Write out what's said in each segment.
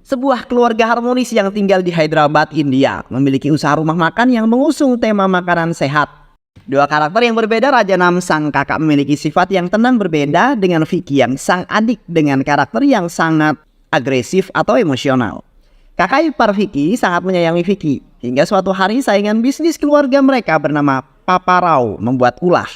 Sebuah keluarga harmonis yang tinggal di Hyderabad, India, memiliki usaha rumah makan yang mengusung tema makanan sehat. Dua karakter yang berbeda, Raja Nam sang kakak memiliki sifat yang tenang berbeda dengan Vicky yang sang adik dengan karakter yang sangat agresif atau emosional. Kakak ipar Vicky sangat menyayangi Vicky, hingga suatu hari saingan bisnis keluarga mereka bernama Papa Rao membuat ulah.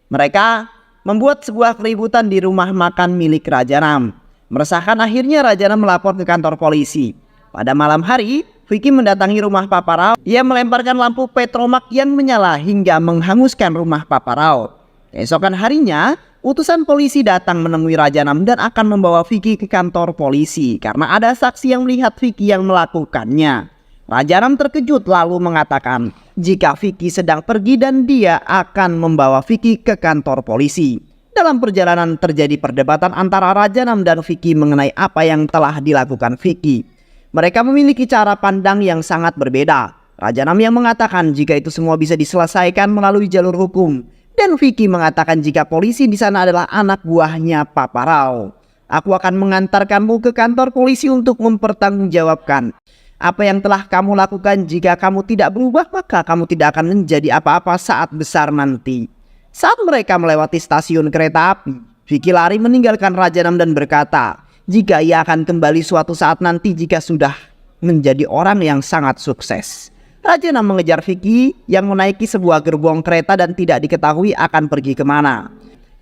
Mereka membuat sebuah keributan di rumah makan milik Raja Nam. Meresahkan, akhirnya Raja Nam melapor ke kantor polisi. Pada malam hari, Vicky mendatangi rumah Papa Rao. Ia melemparkan lampu petromak yang menyala hingga menghanguskan rumah Papa Rao. Keesokan harinya, utusan polisi datang menemui Raja Nam dan akan membawa Vicky ke kantor polisi karena ada saksi yang melihat Vicky yang melakukannya. Raja Nam terkejut lalu mengatakan jika Vicky sedang pergi dan dia akan membawa Vicky ke kantor polisi. Dalam perjalanan terjadi perdebatan antara Raja Nam dan Vicky mengenai apa yang telah dilakukan Vicky. Mereka memiliki cara pandang yang sangat berbeda. Raja Nam yang mengatakan jika itu semua bisa diselesaikan melalui jalur hukum, dan Vicky mengatakan jika polisi di sana adalah anak buahnya Papa Rao. Aku akan mengantarkanmu ke kantor polisi untuk mempertanggungjawabkan apa yang telah kamu lakukan. Jika kamu tidak berubah, maka kamu tidak akan menjadi apa-apa saat besar nanti. Saat mereka melewati stasiun kereta api, Vicky lari meninggalkan Raja Nam dan berkata jika ia akan kembali suatu saat nanti jika sudah menjadi orang yang sangat sukses. Raja Nam mengejar Vicky yang menaiki sebuah gerbong kereta dan tidak diketahui akan pergi kemana.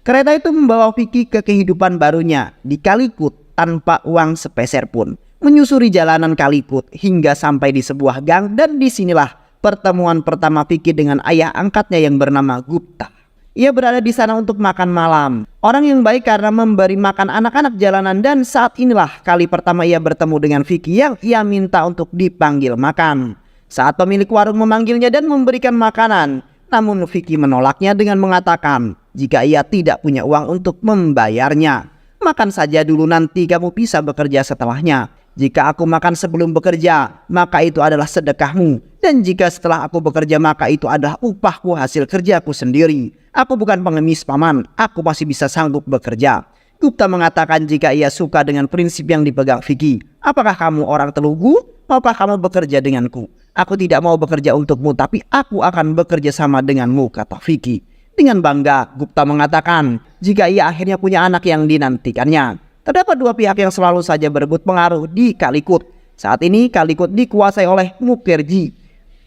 Kereta itu membawa Vicky ke kehidupan barunya di Calicut tanpa uang sepeser pun. Menyusuri jalanan Calicut hingga sampai di sebuah gang, dan disinilah pertemuan pertama Vicky dengan ayah angkatnya yang bernama Gupta. Ia berada di sana untuk makan malam. Orang yang baik karena memberi makan anak-anak jalanan, dan saat inilah kali pertama ia bertemu dengan Vicky yang ia minta untuk dipanggil makan. Saat pemilik warung memanggilnya dan memberikan makanan, namun Vicky menolaknya dengan mengatakan jika ia tidak punya uang untuk membayarnya. Makan saja dulu, nanti kamu bisa bekerja setelahnya. Jika aku makan sebelum bekerja, maka itu adalah sedekahmu. Dan jika setelah aku bekerja, maka itu adalah upahku hasil kerjaku sendiri. Aku bukan pengemis, paman. Aku masih bisa sanggup bekerja. Gupta mengatakan jika ia suka dengan prinsip yang dipegang Vicky. Apakah kamu orang Telugu? Maukah kamu bekerja denganku? Aku tidak mau bekerja untukmu, tapi aku akan bekerja sama denganmu, kata Vicky. Dengan bangga, Gupta mengatakan jika ia akhirnya punya anak yang dinantikannya. Terdapat dua pihak yang selalu saja berebut pengaruh di Calicut. Saat ini Calicut dikuasai oleh Mukherjee.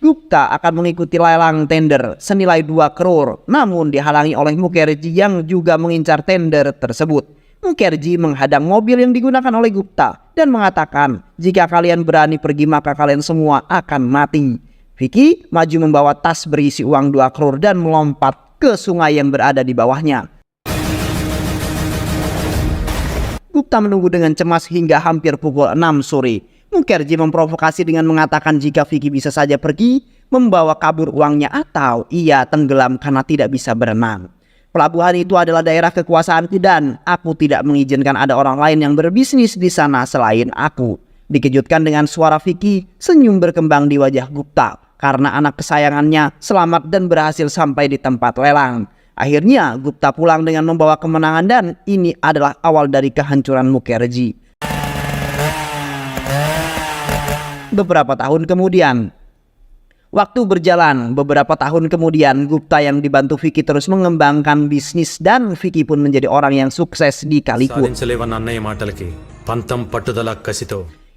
Gupta akan mengikuti lelang tender senilai 2 crore, namun dihalangi oleh Mukherjee yang juga mengincar tender tersebut. Mukherjee menghadang mobil yang digunakan oleh Gupta dan mengatakan jika kalian berani pergi maka kalian semua akan mati. Vicky maju membawa tas berisi uang 2 crore dan melompat ke sungai yang berada di bawahnya. Gupta menunggu dengan cemas hingga hampir pukul 6 sore. Mukherjee memprovokasi dengan mengatakan jika Vicky bisa saja pergi membawa kabur uangnya atau ia tenggelam karena tidak bisa berenang. Pelabuhan itu adalah daerah kekuasaanku dan aku tidak mengizinkan ada orang lain yang berbisnis di sana selain aku. Dikejutkan dengan suara Vicky, senyum berkembang di wajah Gupta karena anak kesayangannya selamat dan berhasil sampai di tempat lelang. Akhirnya Gupta pulang dengan membawa kemenangan, dan ini adalah awal dari kehancuran Mukherjee. Beberapa tahun kemudian, beberapa tahun kemudian Gupta yang dibantu Vicky terus mengembangkan bisnis dan Vicky pun menjadi orang yang sukses di Calicut.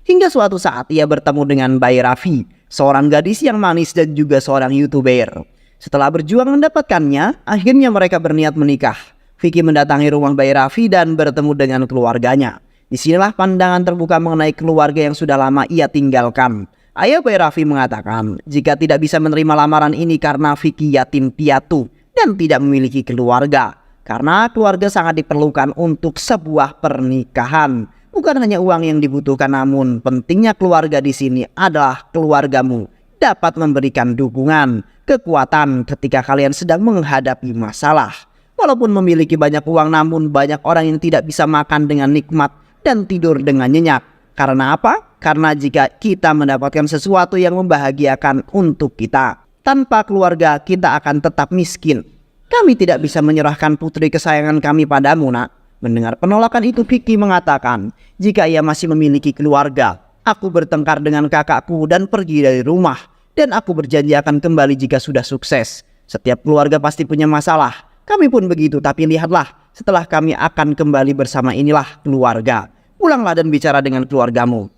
Hingga suatu saat ia bertemu dengan Bayi Raffi, seorang gadis yang manis dan juga seorang YouTuber. Setelah berjuang mendapatkannya, akhirnya mereka berniat menikah. Vicky mendatangi rumah Bayi Raffi dan bertemu dengan keluarganya. Disinilah pandangan terbuka mengenai keluarga yang sudah lama ia tinggalkan. Ayah Bayi Raffi mengatakan jika tidak bisa menerima lamaran ini karena Vicky yatim piatu dan tidak memiliki keluarga. Karena keluarga sangat diperlukan untuk sebuah pernikahan. Bukan hanya uang yang dibutuhkan, namun pentingnya keluarga di sini adalah keluargamu dapat memberikan dukungan, kekuatan ketika kalian sedang menghadapi masalah. Walaupun memiliki banyak uang, namun banyak orang yang tidak bisa makan dengan nikmat dan tidur dengan nyenyak. Karena apa? Karena jika kita mendapatkan sesuatu yang membahagiakan untuk kita, tanpa keluarga kita akan tetap miskin. Kami tidak bisa menyerahkan putri kesayangan kami padamu, nak. Mendengar penolakan itu, Vicky mengatakan jika ia masih memiliki keluarga, Aku bertengkar dengan kakakku dan pergi dari rumah. Dan aku berjanji akan kembali jika sudah sukses. Setiap keluarga pasti punya masalah. Kami pun begitu, tapi lihatlah, setelah kami akan kembali bersama inilah keluarga. Pulanglah dan bicara dengan keluargamu.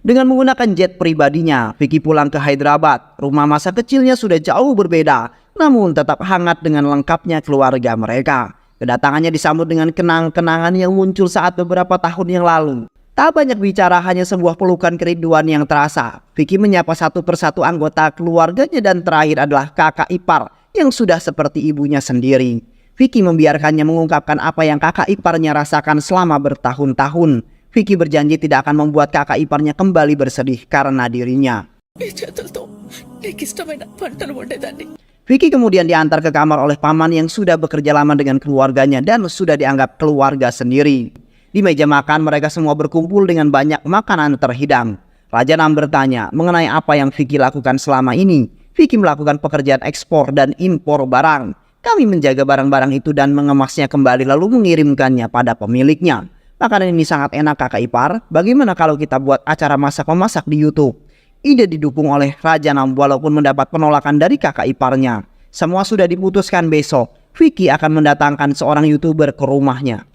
Dengan menggunakan jet pribadinya, Vicky pulang ke Hyderabad. Rumah masa kecilnya sudah jauh berbeda, namun tetap hangat dengan lengkapnya keluarga mereka. Kedatangannya disambut dengan kenang-kenangan yang muncul saat beberapa tahun yang lalu. Tak banyak bicara, hanya sebuah pelukan kerinduan yang terasa. Vicky menyapa satu persatu anggota keluarganya dan terakhir adalah kakak ipar yang sudah seperti ibunya sendiri. Vicky membiarkannya mengungkapkan apa yang kakak iparnya rasakan selama bertahun-tahun. Vicky berjanji tidak akan membuat kakak iparnya kembali bersedih karena dirinya. Vicky kemudian diantar ke kamar oleh paman yang sudah bekerja lama dengan keluarganya dan sudah dianggap keluarga sendiri. Di meja makan mereka semua berkumpul dengan banyak makanan terhidang. Raja Nam bertanya mengenai apa yang Vicky lakukan selama ini. Vicky melakukan pekerjaan ekspor dan impor barang. Kami menjaga barang-barang itu dan mengemasnya kembali lalu mengirimkannya pada pemiliknya. Makanan ini sangat enak kakak ipar. Bagaimana kalau kita buat acara masak-memasak di YouTube? Ide didukung oleh Raja Nam walaupun mendapat penolakan dari kakak iparnya. Semua sudah diputuskan besok. Vicky akan mendatangkan seorang YouTuber ke rumahnya.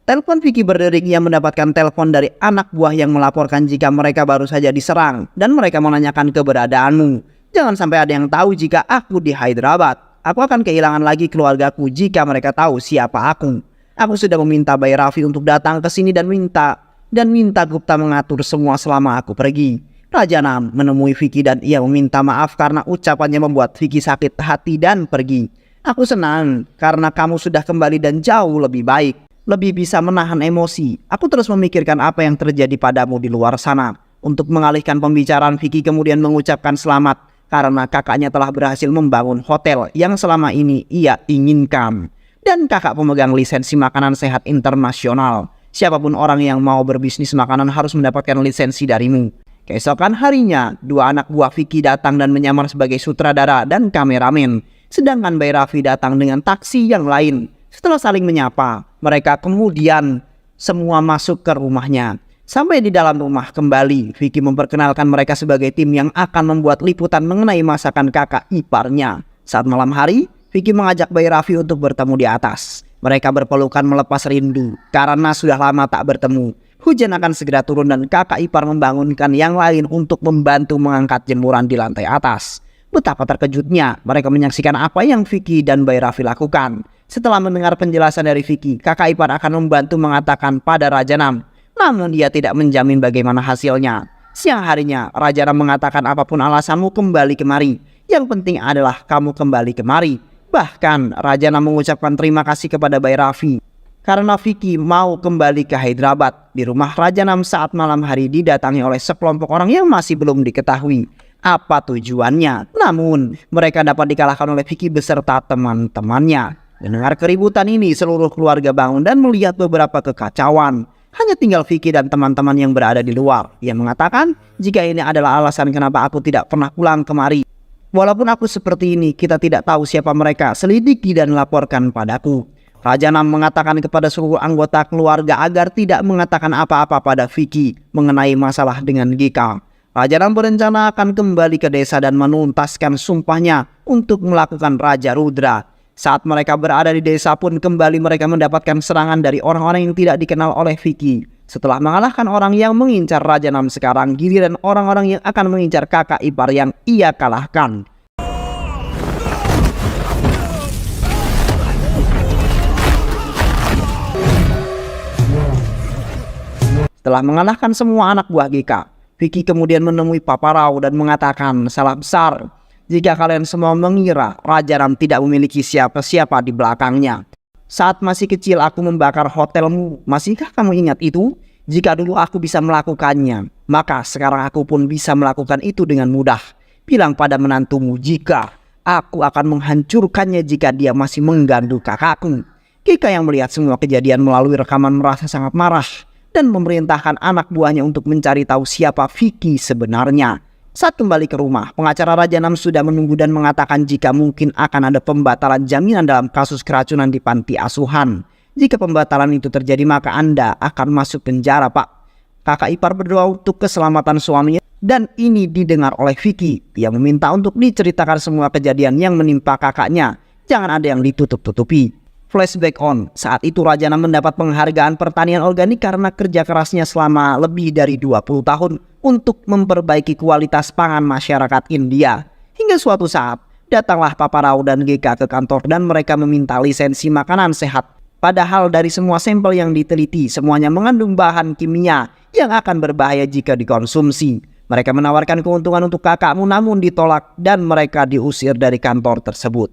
Telepon Vicky berdering, ia mendapatkan telepon dari anak buah yang melaporkan jika mereka baru saja diserang dan mereka menanyakan keberadaanmu. Jangan sampai ada yang tahu jika aku di Hyderabad. Aku akan kehilangan lagi keluargaku jika mereka tahu siapa aku. Aku sudah meminta Bay Raffi untuk datang ke sini dan minta Gupta mengatur semua selama aku pergi. Raja Nam menemui Vicky dan ia meminta maaf karena ucapannya membuat Vicky sakit hati dan pergi. Aku senang karena kamu sudah kembali dan jauh lebih baik. Lebih bisa menahan emosi. Aku terus memikirkan apa yang terjadi padamu di luar sana. Untuk mengalihkan pembicaraan, Vicky kemudian mengucapkan selamat karena kakaknya telah berhasil membangun hotel yang selama ini ia inginkan. Dan kakak pemegang lisensi makanan sehat internasional. Siapapun orang yang mau berbisnis makanan harus mendapatkan lisensi darimu. Keesokan harinya, dua anak buah Vicky datang dan menyamar sebagai sutradara dan kameramen. Sedangkan Bay Raffi datang dengan taksi yang lain. Setelah saling menyapa, mereka kemudian semua masuk ke rumahnya. Sampai di dalam rumah kembali, Vicky memperkenalkan mereka sebagai tim yang akan membuat liputan mengenai masakan kakak iparnya. Saat malam hari, Vicky mengajak Bay Raffi untuk bertemu di atas. Mereka berpelukan melepas rindu karena sudah lama tak bertemu. Hujan akan segera turun dan kakak ipar membangunkan yang lain untuk membantu mengangkat jemuran di lantai atas. Betapa terkejutnya mereka menyaksikan apa yang Vicky dan Bay Raffi lakukan. Setelah mendengar penjelasan dari Vicky, kakak ipar akan membantu mengatakan pada Raja Nam. Namun dia tidak menjamin bagaimana hasilnya. Siang harinya, Raja Nam mengatakan apapun alasanmu kembali kemari. Yang penting adalah kamu kembali kemari. Bahkan Raja Nam mengucapkan terima kasih kepada Bay Raffi karena Vicky mau kembali ke Hyderabad. Di rumah Raja Nam saat malam hari didatangi oleh sekelompok orang yang masih belum diketahui apa tujuannya. Namun mereka dapat dikalahkan oleh Vicky beserta teman-temannya. Mendengar keributan ini, seluruh keluarga bangun dan melihat beberapa kekacauan. Hanya tinggal Vicky dan teman-teman yang berada di luar. Ia mengatakan, jika ini adalah alasan kenapa aku tidak pernah pulang kemari. Walaupun aku seperti ini, kita tidak tahu siapa mereka. Selidiki dan laporkan padaku. Raja Nam mengatakan kepada seluruh anggota keluarga agar tidak mengatakan apa-apa pada Vicky mengenai masalah dengan Gika. Raja Nam berencana akan kembali ke desa dan menuntaskan sumpahnya untuk melakukan Raja Rudra. Saat mereka berada di desa pun kembali mereka mendapatkan serangan dari orang-orang yang tidak dikenal oleh Vicky. Setelah mengalahkan orang yang mengincar Raja Nam, sekarang giliran orang-orang yang akan mengincar kakak ipar yang ia kalahkan. Setelah mengalahkan semua anak buah Gika, Vicky kemudian menemui Papa Rao dan mengatakan salah besar jika kalian semua mengira Raja Nam tidak memiliki siapa-siapa di belakangnya. Saat masih kecil aku membakar hotelmu, masihkah kamu ingat itu? Jika dulu aku bisa melakukannya, maka sekarang aku pun bisa melakukan itu dengan mudah. Bilang pada menantumu jika aku akan menghancurkannya jika dia masih mengganggu kakakku. Gika yang melihat semua kejadian melalui rekaman merasa sangat marah dan memerintahkan anak buahnya untuk mencari tahu siapa Vicky sebenarnya. Saat kembali ke rumah, pengacara Raja Nam sudah menunggu dan mengatakan jika mungkin akan ada pembatalan jaminan dalam kasus keracunan di panti asuhan. Jika pembatalan itu terjadi maka Anda akan masuk penjara, Pak. Kakak ipar berdoa untuk keselamatan suaminya dan ini didengar oleh Vicky. Ia meminta untuk diceritakan semua kejadian yang menimpa kakaknya. Jangan ada yang ditutup-tutupi. Flashback on. Saat itu Rajana mendapat penghargaan pertanian organik karena kerja kerasnya selama lebih dari 20 tahun untuk memperbaiki kualitas pangan masyarakat India. Hingga suatu saat, datanglah Papa Rao dan GK ke kantor dan mereka meminta lisensi makanan sehat. Padahal dari semua sampel yang diteliti, semuanya mengandung bahan kimia yang akan berbahaya jika dikonsumsi. Mereka menawarkan keuntungan untuk kakakmu namun ditolak dan mereka diusir dari kantor tersebut.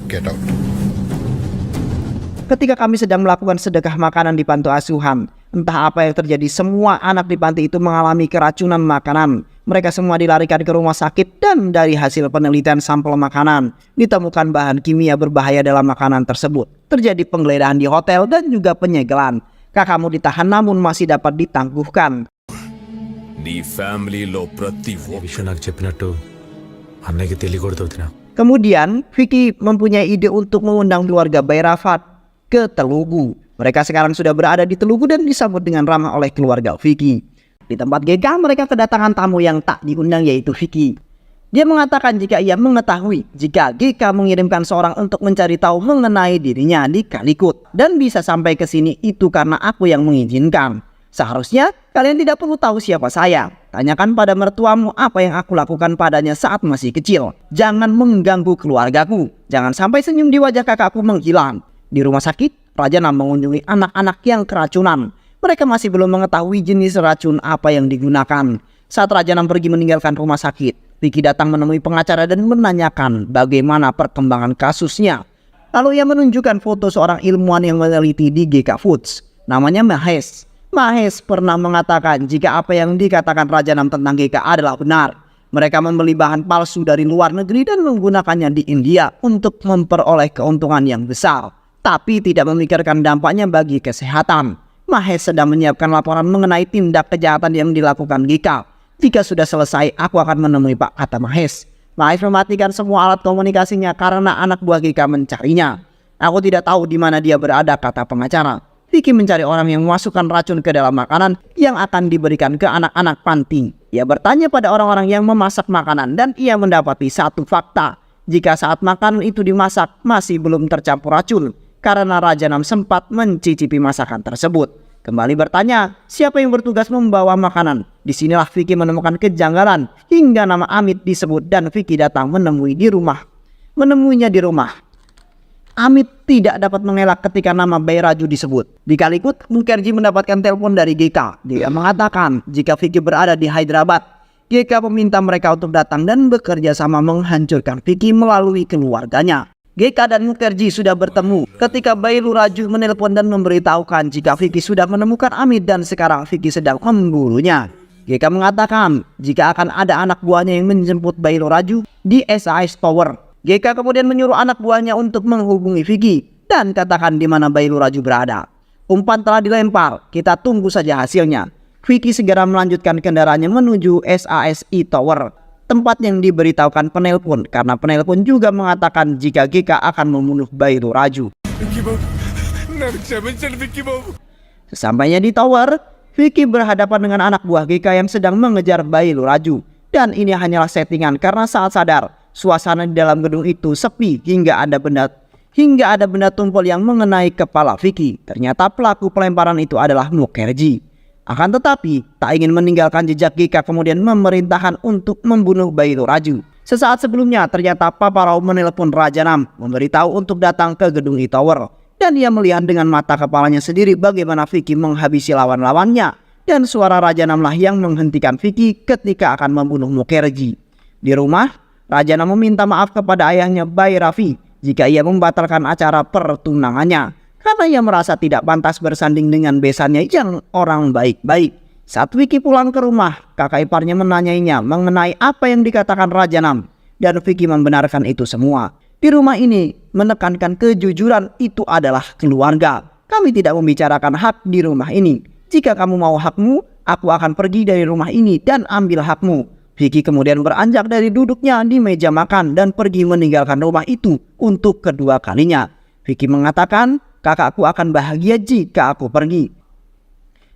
Get out. Ketika kami sedang melakukan sedekah makanan di panti asuhan, entah apa yang terjadi, semua anak di panti itu mengalami keracunan makanan. Mereka semua dilarikan ke rumah sakit dan dari hasil penelitian sampel makanan, ditemukan bahan kimia berbahaya dalam makanan tersebut. Terjadi penggeledahan di hotel dan juga penyegelan. Kakakmu ditahan namun masih dapat ditangguhkan. నీ ఫ్యామిలీలో ప్రతి విషయం నాకు చెప్పినట్టు అన్నయ్యకి తెలియకూడదు వదినా. Kemudian Vicky mempunyai ide untuk mengundang keluarga Bairafat ke Telugu. Mereka sekarang sudah berada di Telugu dan disambut dengan ramah oleh keluarga Vicky. Di tempat GK mereka kedatangan tamu yang tak diundang yaitu Vicky. Dia mengatakan jika ia mengetahui jika GK mengirimkan seorang untuk mencari tahu mengenai dirinya di Calicut dan bisa sampai ke sini itu karena aku yang mengizinkan. Seharusnya kalian tidak perlu tahu siapa saya. Tanyakan pada mertuamu apa yang aku lakukan padanya saat masih kecil. Jangan mengganggu keluargaku. Jangan sampai senyum di wajah kakakku menghilang. Di rumah sakit, Rajana mengunjungi anak-anak yang keracunan. Mereka masih belum mengetahui jenis racun apa yang digunakan. Saat Rajana pergi meninggalkan rumah sakit, Vicky datang menemui pengacara dan menanyakan bagaimana perkembangan kasusnya. Lalu ia menunjukkan foto seorang ilmuwan yang meneliti di GK Foods. Namanya Mahesh. Mahesh pernah mengatakan jika apa yang dikatakan Rajanam tentang GK adalah benar. Mereka membeli bahan palsu dari luar negeri dan menggunakannya di India untuk memperoleh keuntungan yang besar, tapi tidak memikirkan dampaknya bagi kesehatan. Mahesh sedang menyiapkan laporan mengenai tindak kejahatan yang dilakukan GK. Jika sudah selesai, aku akan menemui Pak, kata Mahesh. Mahesh mematikan semua alat komunikasinya karena anak buah GK mencarinya. Aku tidak tahu di mana dia berada, kata pengacara. Vicky mencari orang yang memasukkan racun ke dalam makanan yang akan diberikan ke anak-anak panti. Ia bertanya pada orang-orang yang memasak makanan dan ia mendapati satu fakta. Jika saat makanan itu dimasak masih belum tercampur racun karena Rajanam sempat mencicipi masakan tersebut. Kembali bertanya, siapa yang bertugas membawa makanan? Disinilah Vicky menemukan kejanggalan hingga nama Amit disebut dan Vicky datang menemuinya di rumah. Amit tidak dapat mengelak ketika nama Bairaju disebut. Di Calicut, Mukherjee mendapatkan telepon dari GK. Dia mengatakan jika Vicky berada di Hyderabad, GK meminta mereka untuk datang dan bekerja sama menghancurkan Vicky melalui keluarganya. GK dan Mukherjee sudah bertemu ketika Bailu Raju menelpon dan memberitahukan jika Vicky sudah menemukan Amit dan sekarang Vicky sedang memburunya. GK mengatakan jika akan ada anak buahnya yang menjemput Bailu Raju di SAS Tower. GK kemudian menyuruh anak buahnya untuk menghubungi Vicky dan katakan di mana Bailu Raju berada. Umpan telah dilempar, kita tunggu saja hasilnya. Vicky segera melanjutkan kendaraannya menuju SASI Tower, tempat yang diberitahukan penelpon karena penelpon juga mengatakan jika GK akan membunuh Bailu Raju. Sesampainya di Tower, Vicky berhadapan dengan anak buah GK yang sedang mengejar Bailu Raju. Dan ini hanyalah settingan karena saat sadar, suasana di dalam gedung itu sepi hingga ada benda tumpul yang mengenai kepala Vicky. Ternyata pelaku pelemparan itu adalah Mukherjee. Akan tetapi, tak ingin meninggalkan jejak GK kemudian memerintahkan untuk membunuh Bailu Raju. Sesaat sebelumnya, ternyata Papa Rao menelpon Rajanam, memberitahu untuk datang ke gedung E-Tower. Dan ia melihat dengan mata kepalanya sendiri bagaimana Vicky menghabisi lawan-lawannya. Dan suara Rajanamlah yang menghentikan Vicky ketika akan membunuh Mukherjee. Di rumah, Rajanam meminta maaf kepada ayahnya Bhairavi jika ia membatalkan acara pertunangannya karena ia merasa tidak pantas bersanding dengan besannya yang orang baik-baik. Saat Vicky pulang ke rumah, kakak iparnya menanyainya mengenai apa yang dikatakan Rajanam dan Vicky membenarkan itu semua. Di rumah ini menekankan kejujuran itu adalah keluarga. Kami tidak membicarakan hak di rumah ini. Jika kamu mau hakmu, aku akan pergi dari rumah ini dan ambil hakmu. Vicky kemudian beranjak dari duduknya di meja makan dan pergi meninggalkan rumah itu untuk kedua kalinya. Vicky mengatakan, kakakku akan bahagia jika aku pergi.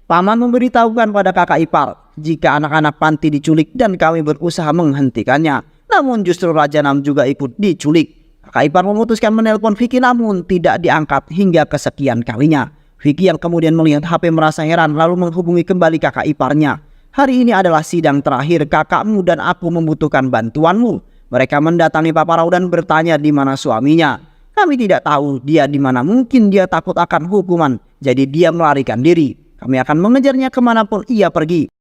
Paman memberitahukan pada kakak ipar jika anak-anak panti diculik dan kami berusaha menghentikannya. Namun justru Raja Nam juga ikut diculik. Kakak ipar memutuskan menelpon Vicky namun tidak diangkat hingga kesekian kalinya. Vicky yang kemudian melihat HP merasa heran lalu menghubungi kembali kakak iparnya. Hari ini adalah sidang terakhir kakakmu dan aku membutuhkan bantuanmu. Mereka mendatangi Papa Rao dan bertanya di mana suaminya. Kami tidak tahu dia di mana, mungkin dia takut akan hukuman. Jadi dia melarikan diri. Kami akan mengejarnya kemanapun ia pergi.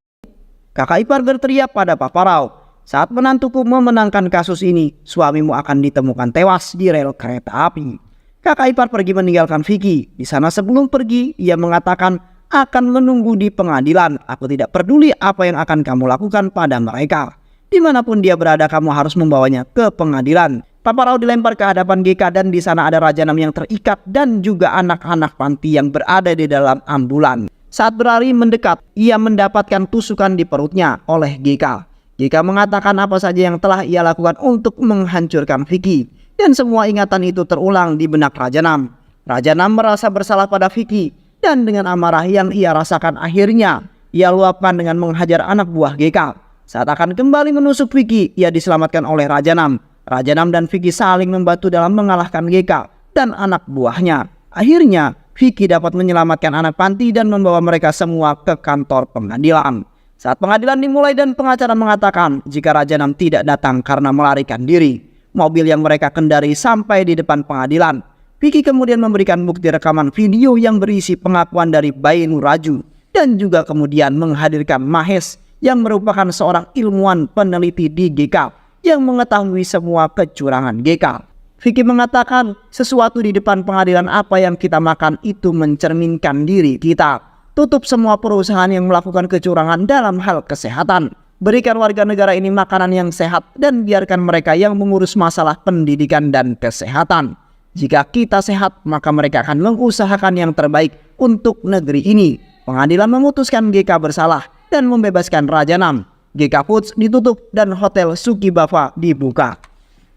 Kakak ipar berteriak pada Papa Rao. Saat menantuku memenangkan kasus ini, suamimu akan ditemukan tewas di rel kereta api. Kakak ipar pergi meninggalkan Vicky. Di sana sebelum pergi, ia mengatakan akan menunggu di pengadilan. Aku tidak peduli apa yang akan kamu lakukan pada mereka. Dimanapun dia berada, kamu harus membawanya ke pengadilan. Papa Rao dilempar ke hadapan GK dan di sana ada Raja Nam yang terikat dan juga anak-anak panti yang berada di dalam ambulan. Saat berlari mendekat, ia mendapatkan tusukan di perutnya oleh GK. GK mengatakan apa saja yang telah ia lakukan untuk menghancurkan Vicky. Dan semua ingatan itu terulang di benak Raja Nam. Raja Nam merasa bersalah pada Vicky. Dan dengan amarah yang ia rasakan akhirnya ia luapkan dengan menghajar anak buah GK. Saat akan kembali menusuk Vicky, ia diselamatkan oleh Raja Nam. Raja Nam dan Vicky saling membantu dalam mengalahkan GK dan anak buahnya. Akhirnya Vicky dapat menyelamatkan anak panti dan membawa mereka semua ke kantor pengadilan. Saat pengadilan dimulai dan pengacara mengatakan jika Raja Nam tidak datang karena melarikan diri, mobil yang mereka kendari sampai di depan pengadilan. Vicky kemudian memberikan bukti rekaman video yang berisi pengakuan dari Bayi Nuraju dan juga kemudian menghadirkan Mahes yang merupakan seorang ilmuwan peneliti di GK yang mengetahui semua kecurangan GK. Vicky mengatakan sesuatu di depan pengadilan, apa yang kita makan itu mencerminkan diri kita. Tutup semua perusahaan yang melakukan kecurangan dalam hal kesehatan. Berikan warga negara ini makanan yang sehat dan biarkan mereka yang mengurus masalah pendidikan dan kesehatan. Jika kita sehat, maka mereka akan mengusahakan yang terbaik untuk negeri ini. Pengadilan memutuskan GK bersalah dan membebaskan Raja Nam. GK Foods ditutup dan Hotel Sukibava dibuka.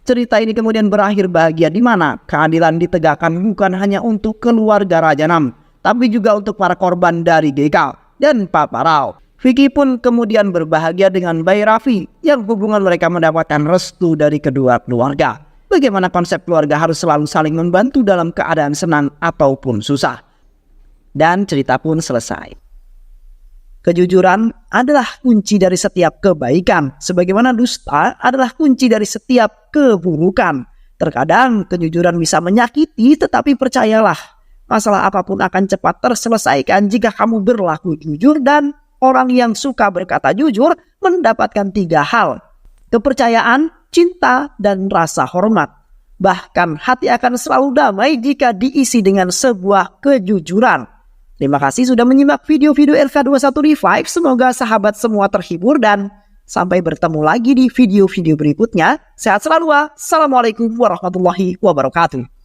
Cerita ini kemudian berakhir bahagia di mana keadilan ditegakkan bukan hanya untuk keluarga Raja Nam, tapi juga untuk para korban dari GK dan Papa Rao. Vicky pun kemudian berbahagia dengan Bayi Raffi yang hubungan mereka mendapatkan restu dari kedua keluarga. Bagaimana konsep keluarga harus selalu saling membantu dalam keadaan senang ataupun susah. Dan cerita pun selesai. Kejujuran adalah kunci dari setiap kebaikan, sebagaimana dusta adalah kunci dari setiap keburukan. Terkadang kejujuran bisa menyakiti, tetapi percayalah, masalah apapun akan cepat terselesaikan jika kamu berlaku jujur, dan orang yang suka berkata jujur mendapatkan 3 hal: kepercayaan, cinta, dan rasa hormat. Bahkan hati akan selalu damai jika diisi dengan sebuah kejujuran. Terima kasih sudah menyimak video-video LK21 Revive. Semoga sahabat semua terhibur dan sampai bertemu lagi di video-video berikutnya. Sehat selalu. Assalamualaikum warahmatullahi wabarakatuh.